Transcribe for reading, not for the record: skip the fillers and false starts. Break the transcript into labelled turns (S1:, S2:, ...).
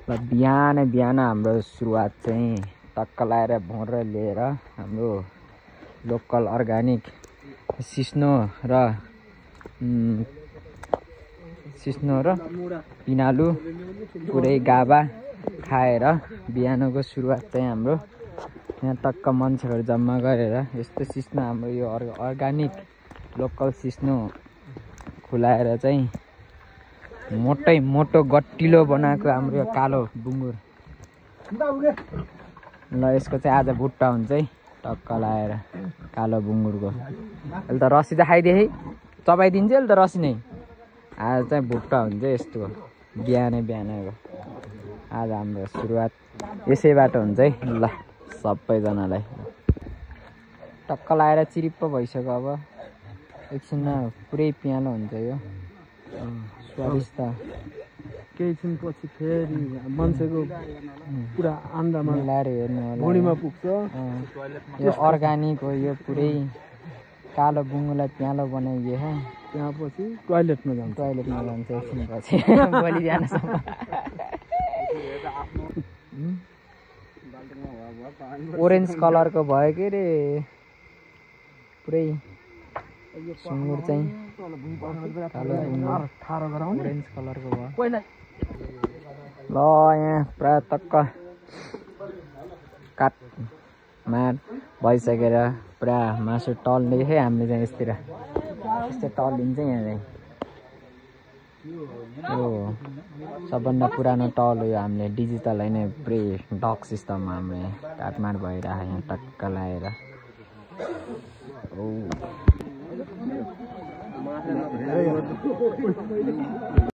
S1: ल बिहान बिहान हाम्रो सुरुवात चाहिँ टक्क लाएर भोर लिएर हाम्रो लोकल अर्ग्यानिक सिस्नो र पिनालु पुरै गाबा खाएर बिहानको सुरुवात चाहिँ हाम्रो यहाँ टक्क मान्छेहरू जम्मा गरेर यस्तो सिस्नो हाम्रो यो अर्ग्यानिक लोकल सिस्नो खुलाएर चाहिँ मोटो गट्टिलो बनाएको हाम्रो यो कालो बुङ्गुर। ल यसको चाहिँ आज भुट्टा हुन्छ है टक्क लाएर कालो बुङ्गुरको। अहिले त रसी त खाइदिए है, चबाइदिन्छ अहिले त रसी नै। आज चाहिँ भुट्टा हुन्छ यस्तो बिहानको। आज हाम्रो सुरुवात यसैबाट हुन्छ है। ल सबैजनालाई टक्क लाएर चिरिप्प भइसक्यो। अब एकछिनमा पुरै पियानो हुन्छ यो स्वादिष्ट।
S2: केही छिनपछि फेरि मान्छेको पुरा आन्दामा
S1: मिलाएर हेर्नु होला,
S2: भुँडीमा पुग्छ।
S1: यो अर्ग्यानिक हो, यो पुरै कालो बुङ्गुरलाई प्यालो बनाइदियो हो।
S2: त्यहाँ पछि टोइलेटमा जान्छ
S1: एकछिनपछि भोलि बिहानसम्म। ओरेन्ज कलरको भयो के अरे पुरै सुँगुर चाहिँ ओरेन्ज कलरको भयो। ल यहाँ प्रायः टक्क काटमा भइसकेर पुरा मासु टल्ने है। हामीले चाहिँ यस्तै टलिन्छ यहाँ चाहिँ। यो सबभन्दा पुरानो टल हो यो। हामीले डिजिटल होइन, पुरै डक सिस्टममा हाम्रो यहाँ काटमाड भइरहेको यहाँ टक्क लाएर।